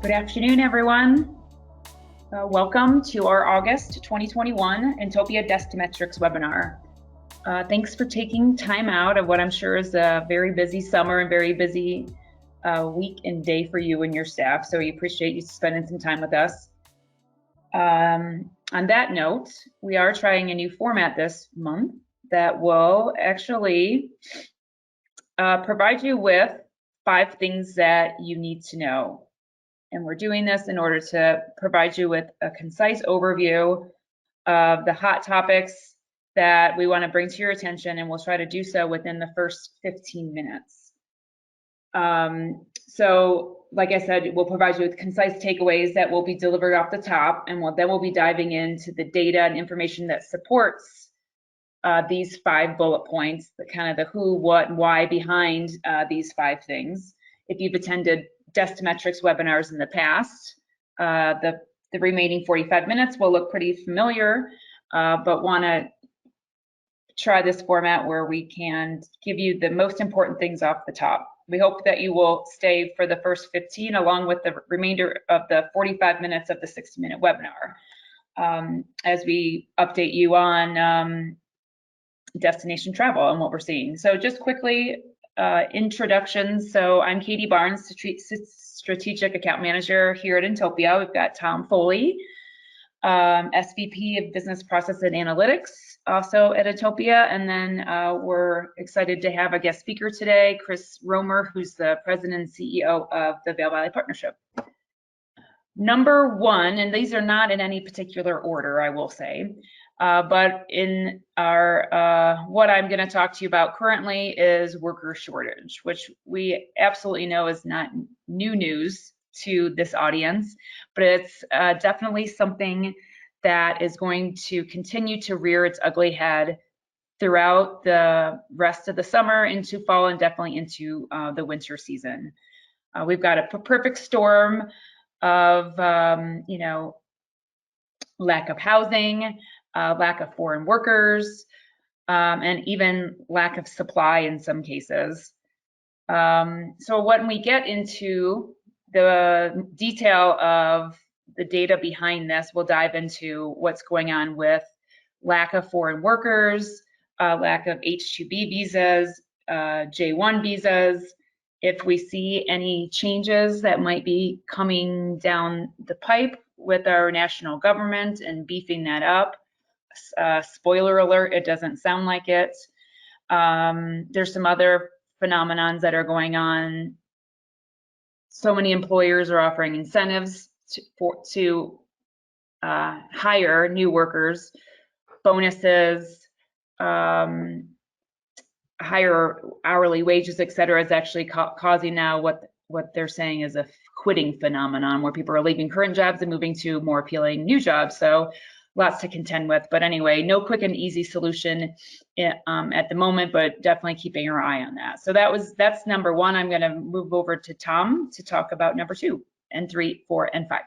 Good afternoon, everyone. Welcome to our August 2021 Inntopia DestiMetrics webinar. Thanks for taking time out of what I'm sure is a very busy summer and very busy week and day for you and your staff. So we appreciate you spending some time with us. On that note, we are trying a new format this month that will actually provide you with 5 things that you need to know. And we're doing this in order to provide you with a concise overview of the hot topics that we want to bring to your attention, and we'll try to do so within the first 15 minutes. So, like I said, we'll provide you with concise takeaways that will be delivered off the top, and then we'll be diving into the data and information that supports these 5 bullet points, the kind of the who, what, and why behind these 5 things. If you've attended DestiMetrics webinars in the past, the remaining 45 minutes will look pretty familiar, but want to try this format where we can give you the most important things off the top. We hope that you will stay for the first 15 along with the remainder of the 45 minutes of the 60-minute webinar as we update you on destination travel and what we're seeing. So just quickly, introductions. So I'm Katie Barnes, Strategic Account Manager here at Inntopia. We've got Tom Foley, SVP of Business Process and Analytics, also at Inntopia. And then we're excited to have a guest speaker today, Chris Romer, who's the President and CEO of the Vail Valley Partnership. Number 1, and these are not in any particular order, I will say, but in our what I'm going to talk to you about currently is worker shortage, which we absolutely know is not new news to this audience, but it's definitely something that is going to continue to rear its ugly head throughout the rest of the summer, into fall, and definitely into the winter season. We've got a perfect storm of lack of housing, lack of foreign workers, and even lack of supply in some cases. So when we get into the detail of the data behind this, we'll dive into what's going on with lack of foreign workers, lack of H-2B visas, J-1 visas, if we see any changes that might be coming down the pipe with our national government and beefing that up. Spoiler alert, it doesn't sound like it. There's some other phenomenons that are going on. So many employers are offering incentives to hire new workers, bonuses, higher hourly wages, et cetera, is actually causing now what they're saying is a quitting phenomenon, where people are leaving current jobs and moving to more appealing new jobs. So lots to contend with. But anyway, no quick and easy solution at the moment, but definitely keeping our eye on that. So that's number 1. I'm going to move over to Tom to talk about number 2 and 3, 4, and 5.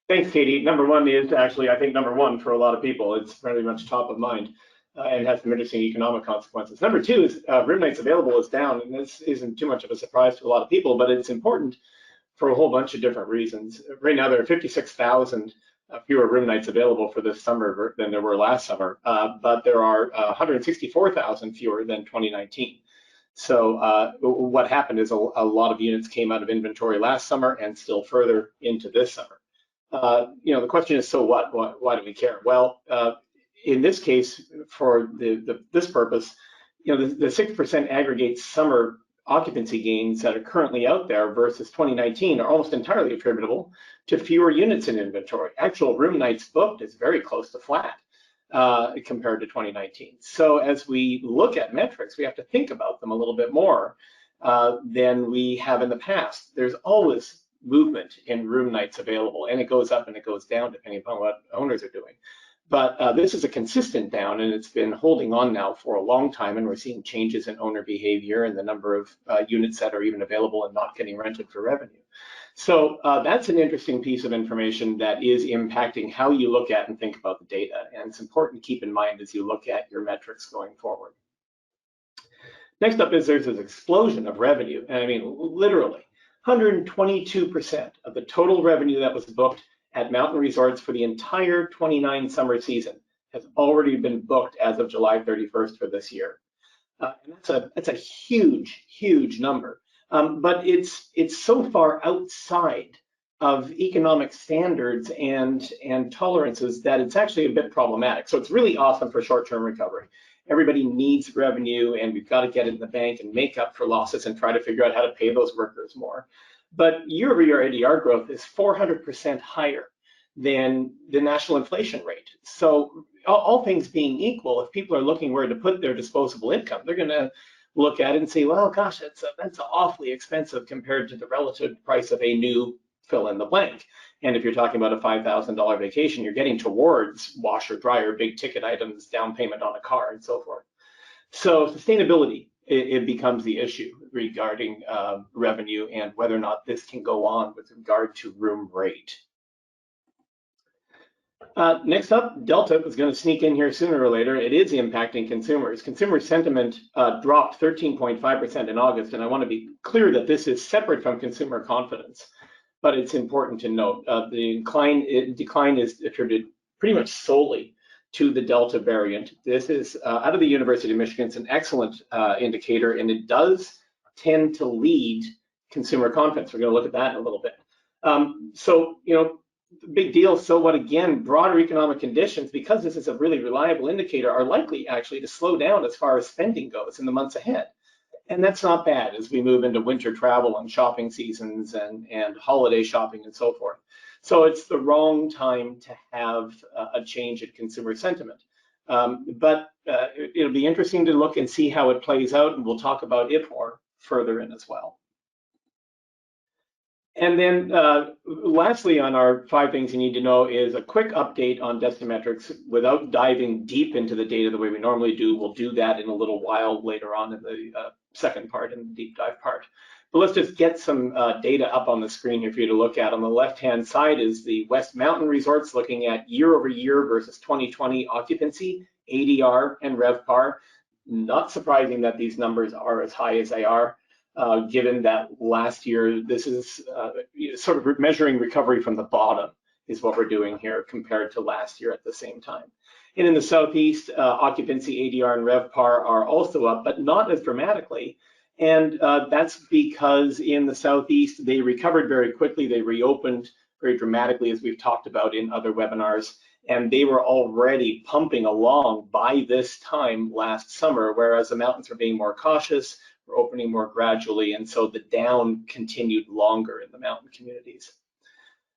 Thanks, Katie. Number 1 is actually, I think, number 1 for a lot of people. It's very much top of mind and has some interesting economic consequences. Number 2 is room nights available is down, and this isn't too much of a surprise to a lot of people, but it's important for a whole bunch of different reasons. Right now, there are 56,000 fewer room nights available for this summer than there were last summer, but there are 164,000 fewer than 2019. So what happened is a lot of units came out of inventory last summer and still further into this summer. The question is, so what? Why do we care? Well, in this case, for this purpose, the 6% aggregate summer occupancy gains that are currently out there versus 2019 are almost entirely attributable to fewer units in inventory. Actual room nights booked is very close to flat compared to 2019. So as we look at metrics, we have to think about them a little bit more than we have in the past. There's always movement in room nights available, and it goes up and it goes down depending upon what owners are doing. But this is a consistent down, and it's been holding on now for a long time, and we're seeing changes in owner behavior and the number of units that are even available and not getting rented for revenue. So that's an interesting piece of information that is impacting how you look at and think about the data, and it's important to keep in mind as you look at your metrics going forward. Next up is there's this explosion of revenue, and I mean literally 122% of the total revenue that was booked at mountain resorts for the entire 29 summer season has already been booked as of July 31st for this year. And that's a huge, huge number. But it's so far outside of economic standards and tolerances that it's actually a bit problematic. So it's really awesome for short-term recovery. Everybody needs revenue, and we've got to get it in the bank and make up for losses and try to figure out how to pay those workers more. But year-over-year ADR growth is 400% higher than the national inflation rate. So all things being equal, if people are looking where to put their disposable income, they're going to look at it and say, well, gosh, that's awfully expensive compared to the relative price of a new fill in the blank. And if you're talking about a $5,000 vacation, you're getting towards washer, dryer, big ticket items, down payment on a car, and so forth. So sustainability, it becomes the issue regarding revenue and whether or not this can go on with regard to room rate. Next up, Delta is going to sneak in here sooner or later. It is impacting consumers. Consumer sentiment dropped 13.5% in August, and I want to be clear that this is separate from consumer confidence, but it's important to note. The decline is attributed pretty much solely to the Delta variant. This is out of the University of Michigan. It's an excellent indicator, and it does tend to lead consumer confidence. We're going to look at that in a little bit. So, you know, big deal. So what, again, broader economic conditions, because this is a really reliable indicator, are likely actually to slow down as far as spending goes in the months ahead. And that's not bad as we move into winter travel and shopping seasons and holiday shopping and so forth. So it's the wrong time to have a change in consumer sentiment. But it'll be interesting to look and see how it plays out, and we'll talk about it more further in as well. And then lastly, on our 5 things you need to know is a quick update on DestiMetrics without diving deep into the data the way we normally do. We'll do that in a little while later on in the second part, in the deep dive part. But let's just get some data up on the screen here for you to look at. On the left-hand side is the West Mountain Resorts, looking at year-over-year versus 2020 occupancy, ADR, and RevPAR. Not surprising that these numbers are as high as they are. Given that last year, this is sort of measuring recovery from the bottom is what we're doing here compared to last year at the same time. And in the Southeast, occupancy, ADR, and RevPAR are also up, but not as dramatically. And that's because in the Southeast, they recovered very quickly. They reopened very dramatically, as we've talked about in other webinars. And they were already pumping along by this time last summer, whereas the mountains were being more cautious. We're opening more gradually, and so the down continued longer in the mountain communities.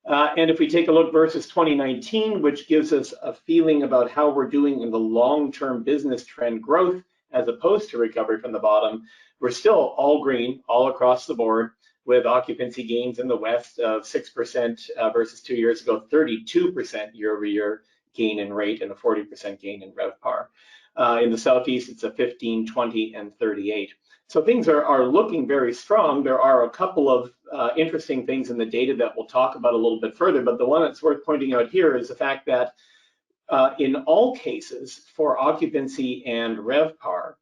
And if we take a look versus 2019, which gives us a feeling about how we're doing in the long-term business trend growth as opposed to recovery from the bottom, we're still all green all across the board, with occupancy gains in the West of 6% versus 2 years ago, 32% year-over-year gain in rate, and a 40% gain in RevPAR. In the Southeast, it's a 15, 20, and 38. So things are looking very strong. There are a couple of interesting things in the data that we'll talk about a little bit further, but the one that's worth pointing out here is the fact that in all cases for occupancy and RevPAR,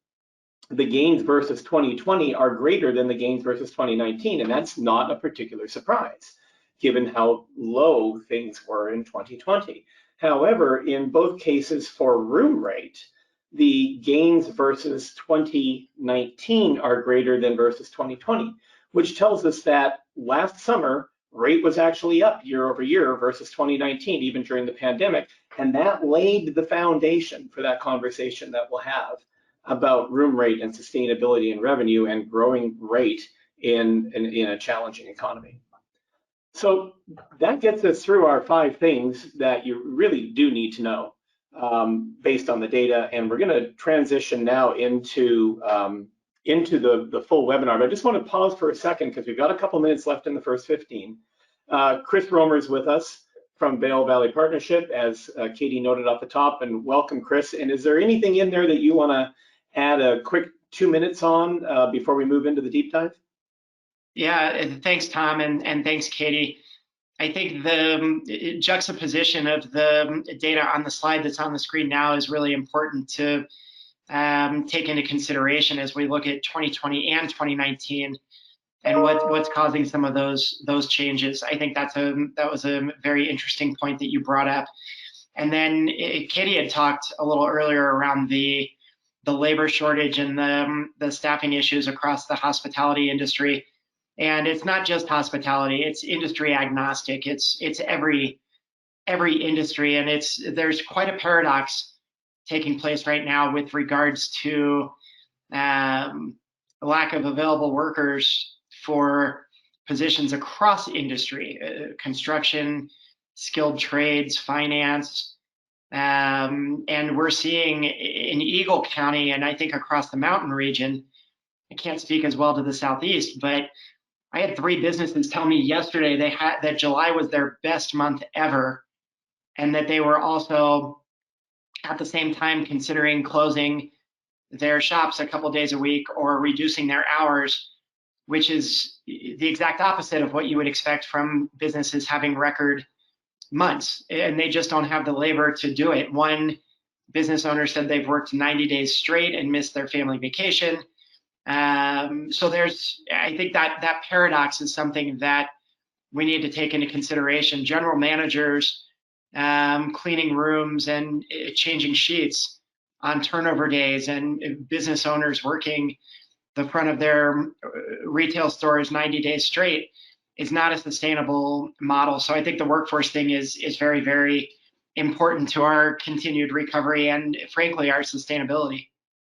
the gains versus 2020 are greater than the gains versus 2019, and that's not a particular surprise, given how low things were in 2020. However, in both cases for room rate, the gains versus 2019 are greater than versus 2020, which tells us that last summer, rate was actually up year over year versus 2019, even during the pandemic. And that laid the foundation for that conversation that we'll have about room rate and sustainability and revenue and growing rate in a challenging economy. So that gets us through our 5 things that you really do need to know. Based on the data, and we're going to transition now into the full webinar. But I just want to pause for a second because we've got a couple minutes left in the first 15. Chris Romer is with us from Vail Valley Partnership, as Katie noted off the top, and welcome, Chris. And is there anything in there that you want to add a quick 2 minutes on before we move into the deep dive? Yeah, thanks, Tom, and thanks, Katie. I think the juxtaposition of the data on the slide that's on the screen now is really important to take into consideration as we look at 2020 and 2019. what's causing some of those changes. I think that was a very interesting point that you brought up. And then Katie had talked a little earlier around the labor shortage and the staffing issues across the hospitality industry. And it's not just hospitality; it's industry agnostic. It's every industry, and there's quite a paradox taking place right now with regards to lack of available workers for positions across industry, construction, skilled trades, finance. And we're seeing in Eagle County, and I think across the mountain region, I can't speak as well to the Southeast, but I had 3 businesses tell me yesterday that July was their best month ever, and that they were also at the same time considering closing their shops a couple days a week or reducing their hours, which is the exact opposite of what you would expect from businesses having record months, and they just don't have the labor to do it. One business owner said they've worked 90 days straight and missed their family vacation. So I think that paradox is something that we need to take into consideration. General managers cleaning rooms and changing sheets on turnover days, and business owners working the front of their retail stores 90 days straight is not a sustainable model. So I think the workforce thing is very, very important to our continued recovery and, frankly, our sustainability.